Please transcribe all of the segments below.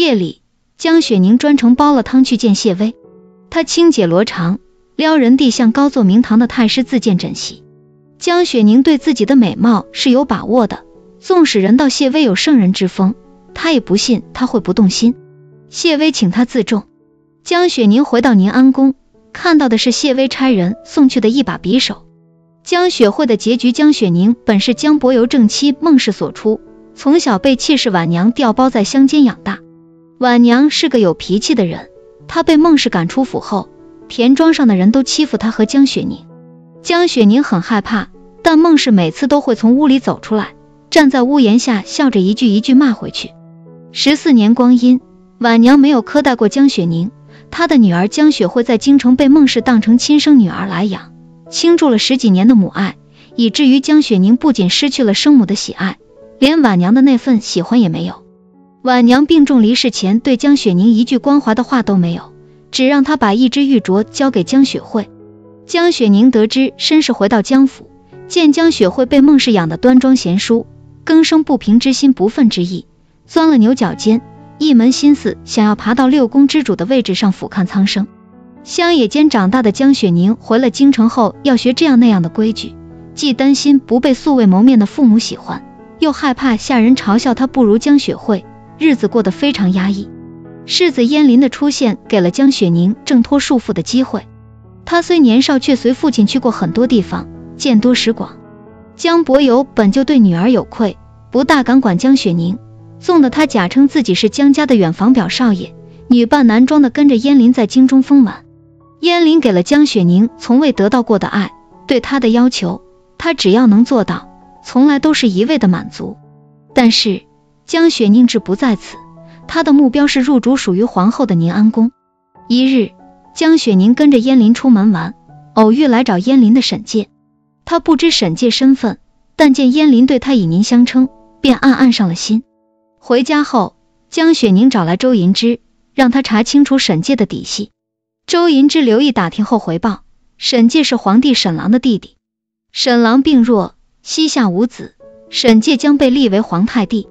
夜里，江雪宁专程煲了汤去见谢薇。她轻解罗裳，撩人地向高座明堂的太师自荐枕席。江雪宁对自己的美貌是有把握的，纵使人道谢薇有圣人之风，她也不信她会不动心。谢薇请她自重。江雪宁回到宁安宫，看到的是谢薇差人送去的一把匕首。江雪慧的结局，江雪宁本是江伯由正妻孟氏所出，从小被妾室婉娘调包在乡间养大。婉娘是个有脾气的人，她被孟氏赶出府后，田庄上的人都欺负她和江雪宁。江雪宁很害怕，但孟氏每次都会从屋里走出来，站在屋檐下笑着一句一句骂回去。14年光阴，婉娘没有苛待过江雪宁，她的女儿江雪慧在京城被孟氏当成亲生女儿来养，倾注了10几年的母爱，以至于江雪宁不仅失去了生母的喜爱，连婉娘的那份喜欢也没有。婉娘病重离世前对江雪宁一句关怀的话都没有，只让她把一只玉镯交给江雪慧。江雪宁得知身世，回到江府，见江雪慧被孟氏养得端庄贤淑，更生不平之心不忿之意，钻了牛角尖，一门心思想要爬到6宫之主的位置上俯瞰苍生。乡野间长大的江雪宁回了京城后要学这样那样的规矩，既担心不被素未谋面的父母喜欢，又害怕下人嘲笑她不如江雪慧，日子过得非常压抑。世子燕林的出现给了江雪宁挣脱束缚的机会。她虽年少，却随父亲去过很多地方，见多识广。江伯由本就对女儿有愧，不大敢管江雪宁，纵得他假称自己是江家的远房表少爷，女扮男装的跟着燕林在京中疯玩。燕林给了江雪宁从未得到过的爱，对她的要求，她只要能做到，从来都是一味的满足。但是江雪宁志不在此，她的目标是入主属于皇后的宁安宫。一日，江雪宁跟着燕林出门玩，偶遇来找燕林的沈介。她不知沈介身份，但见燕林对她以您相称，便暗暗上了心。回家后，江雪宁找来周银之，让他查清楚沈介的底细。周银之留意打听后回报，沈介是皇帝沈郎的弟弟。沈郎病弱，膝下无子，沈介将被立为皇太弟。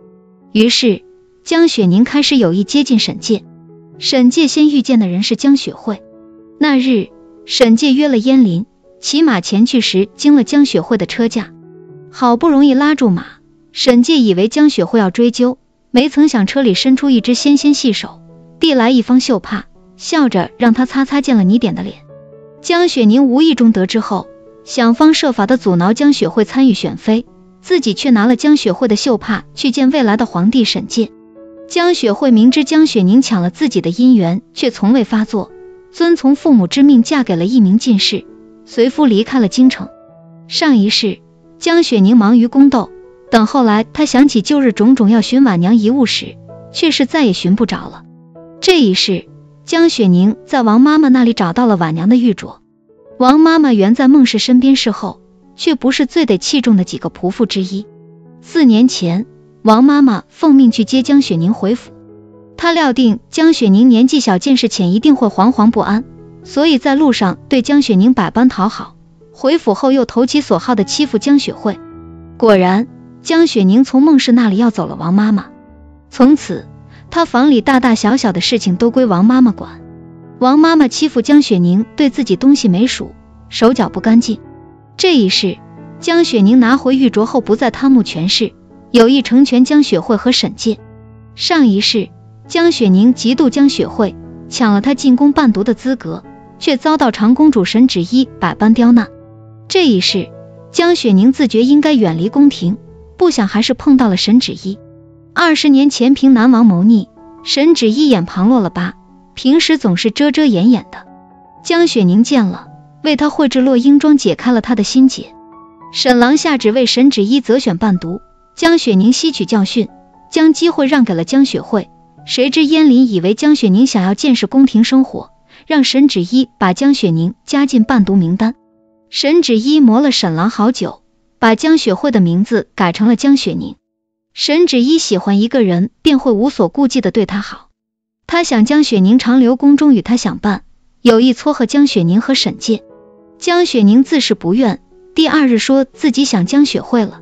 于是江雪宁开始有意接近沈介。沈介先遇见的人是江雪慧。那日沈介约了燕林，骑马前去时经了江雪慧的车驾，好不容易拉住马，沈介以为江雪慧要追究，没曾想车里伸出一只纤纤细手，递来一方绣帕，笑着让他擦擦溅了泥点的脸。江雪宁无意中得知后，想方设法的阻挠江雪慧参与选妃，自己却拿了江雪慧的绣帕去见未来的皇帝沈介。江雪慧明知江雪宁抢了自己的姻缘，却从未发作，遵从父母之命嫁给了一名进士，随夫离开了京城。上一世，江雪宁忙于宫斗，等后来她想起旧日种种要寻婉娘遗物时，却是再也寻不着了。这一世，江雪宁在王妈妈那里找到了婉娘的玉镯。王妈妈原在孟氏身边侍候，却不是最得器重的几个仆妇之一。4年前，王妈妈奉命去接江雪宁回府，她料定江雪宁年纪小，见识浅，一定会惶惶不安，所以在路上对江雪宁百般讨好，回府后又投其所好的欺负江雪慧。果然，江雪宁从孟氏那里要走了王妈妈，从此她房里大大小小的事情都归王妈妈管。王妈妈欺负江雪宁，对自己东西没数，手脚不干净。这一世，江雪宁拿回玉镯后不再贪慕权势，有意成全江雪慧和沈介。上一世，江雪宁嫉妒江雪慧，抢了她进宫伴读的资格，却遭到长公主沈芷依百般刁难。这一世，江雪宁自觉应该远离宫廷，不想还是碰到了沈芷依。20年前凭南王谋逆，沈芷依眼旁落了疤，平时总是遮遮掩掩的。江雪宁见了，为她绘制落英妆，解开了她的心结。沈郎下旨为沈芷依择选伴读，江雪宁吸取教训，将机会让给了江雪慧。谁知燕林以为江雪宁想要见识宫廷生活，让沈芷依把江雪宁加进伴读名单。沈芷依磨了沈郎好久，把江雪慧的名字改成了江雪宁。沈芷依喜欢一个人，便会无所顾忌的对他好。他想江雪宁长留宫中与他相伴，有意撮合江雪宁和沈介。江雪宁自是不愿，第2日说自己想江雪慧了。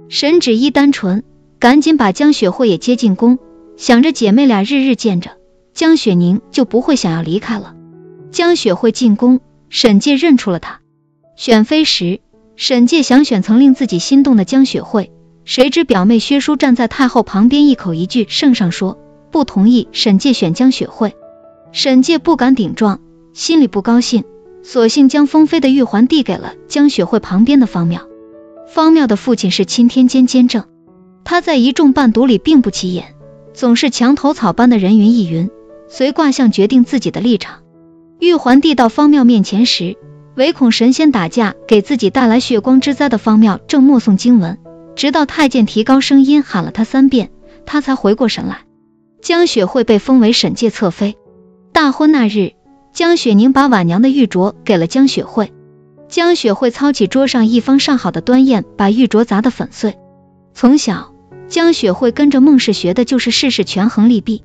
沈芷依单纯，赶紧把江雪慧也接进宫，想着姐妹俩日日见着，江雪宁就不会想要离开了。江雪慧进宫，沈介认出了她。选妃时，沈介想选曾令自己心动的江雪慧，谁知表妹薛淑站在太后旁边，一口一句圣上说，不同意沈介选江雪慧。沈介不敢顶撞，心里不高兴，索性将封妃的玉环递给了江雪慧旁边的方妙。方妙的父亲是钦天监监正，他在一众伴读里并不起眼，总是墙头草般的人云亦云，随卦象决定自己的立场。玉环递到方妙面前时，唯恐神仙打架给自己带来血光之灾的方妙正默诵经文，直到太监提高声音喊了他3遍，他才回过神来。江雪慧被封为沈介侧妃。大婚那日，江雪宁把晚娘的玉镯给了江雪慧。江雪慧操起桌上一方上好的端砚，把玉镯砸得粉碎。从小，江雪慧跟着孟氏学的就是事事权衡利弊。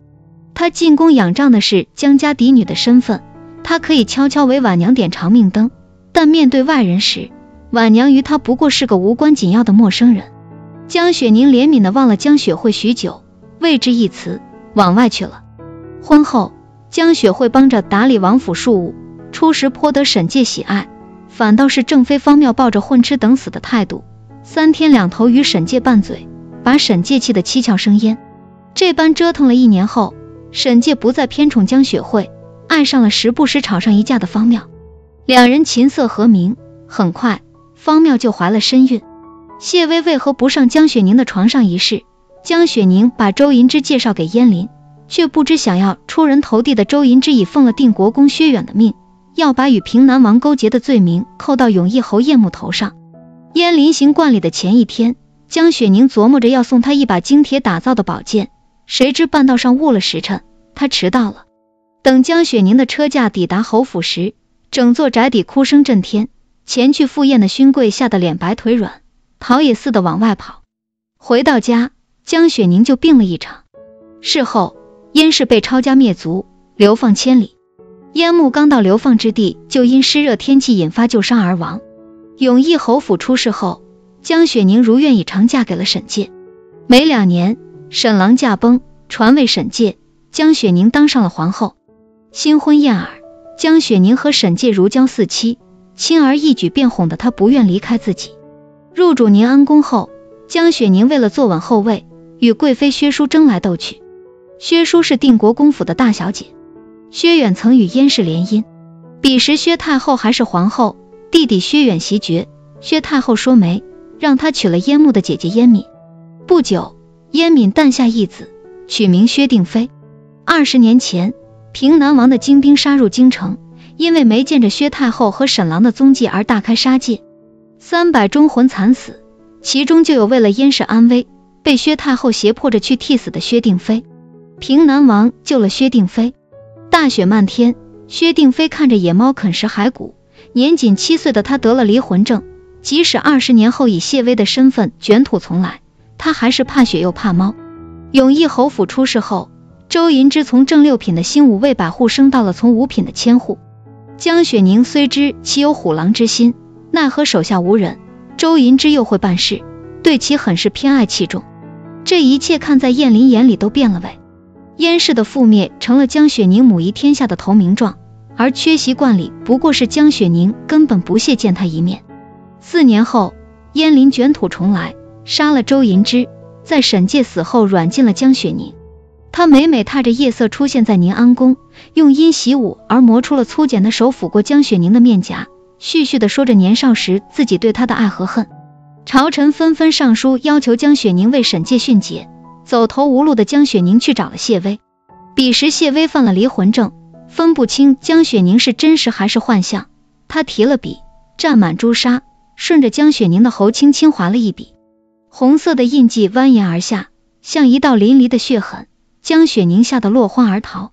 她进宫仰仗的是江家嫡女的身份，她可以悄悄为晚娘点长命灯，但面对外人时，晚娘于她不过是个无关紧要的陌生人。江雪宁怜悯地望了江雪慧许久，未置一词，往外去了。婚后，江雪慧帮着打理王府庶务，初时颇得沈介喜爱，反倒是正妃方妙抱着混吃等死的态度，3天2头与沈介拌嘴，把沈介气得七窍生烟。这般折腾了1年后，沈介不再偏宠江雪慧，爱上了时不时吵上一架的方妙。两人琴瑟和鸣，很快方妙就怀了身孕。谢薇为何不上江雪宁的床上一事，江雪宁把周银之介绍给燕林，却不知想要出人头地的周银之已奉了定国公薛远的命，要把与平南王勾结的罪名扣到永义侯叶牧头上。燕林行冠礼的前一天，江雪宁琢磨着要送他一把精铁打造的宝剑，谁知半道上误了时辰，他迟到了。等江雪宁的车驾抵达侯府时，整座宅邸哭声震天，前去赴宴的勋贵吓得脸白腿软，逃也似的往外跑。回到家，江雪宁就病了一场。事后，燕氏被抄家灭族，流放千里。燕牧刚到流放之地，就因湿热天气引发旧伤而亡。永义侯府出事后，江雪宁如愿以偿嫁给了沈介。没2年，沈郎驾崩，传位沈介，江雪宁当上了皇后。新婚燕尔，江雪宁和沈介如胶似漆，轻而易举便哄得他不愿离开自己。入主宁安宫后，江雪宁为了坐稳后位，与贵妃薛淑争来斗去。薛淑是定国公府的大小姐，薛远曾与燕氏联姻，彼时薛太后还是皇后，弟弟薛远袭爵，薛太后说媒，让他娶了燕牧的姐姐燕敏。不久，燕敏诞下一子，取名薛定妃。20年前，平南王的精兵杀入京城，因为没见着薛太后和沈郎的踪迹而大开杀戒，300忠魂惨死，其中就有为了燕氏安危，被薛太后胁迫着去替死的薛定妃。平南王救了薛定妃。大雪漫天，薛定妃看着野猫啃食骸骨，年仅7岁的她得了离魂症，即使20年后以谢薇的身份卷土重来，她还是怕雪又怕猫。永义侯府出事后，周银之从正6品的新5卫百户升到了从5品的千户。江雪宁虽知其有虎狼之心，奈何手下无人，周银之又会办事，对其很是偏爱器重。这一切看在燕林眼里都变了味。燕氏的覆灭成了江雪宁母仪天下的投名状，而缺席冠礼不过是江雪宁根本不屑见他一面。4年后，燕林卷土重来，杀了周银之，在沈介死后软禁了江雪宁。他每每踏着夜色出现在宁安宫，用因习武而磨出了粗茧的手抚过江雪宁的面颊，絮絮地说着年少时自己对他的爱和恨。朝臣纷纷上书要求江雪宁为沈介训诫，走投无路的江雪宁去找了谢薇。彼时谢薇犯了离魂症，分不清江雪宁是真实还是幻象，他提了笔，蘸满朱砂，顺着江雪宁的喉轻轻划了一笔，红色的印记蜿蜒而下，像一道淋漓的血痕。江雪宁吓得落荒而逃。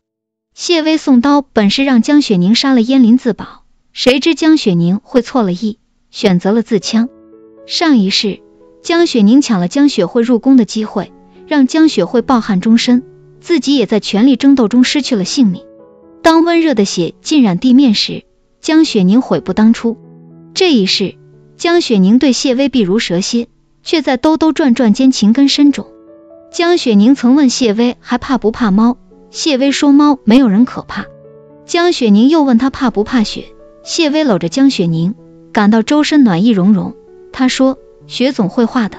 谢薇送刀本是让江雪宁杀了燕林自保，谁知江雪宁会错了意，选择了自枪。上一世，江雪宁抢了江雪慧入宫的机会，让江雪慧抱憾终身，自己也在权力争斗中失去了性命。当温热的血浸染地面时，江雪宁悔不当初。这一世，江雪宁对谢薇避如蛇蝎，却在兜兜转转间情根深种。江雪宁曾问谢薇还怕不怕猫，谢薇说猫没有人可怕。江雪宁又问她怕不怕雪，谢薇搂着江雪宁，感到周身暖意融融。她说雪总会化的。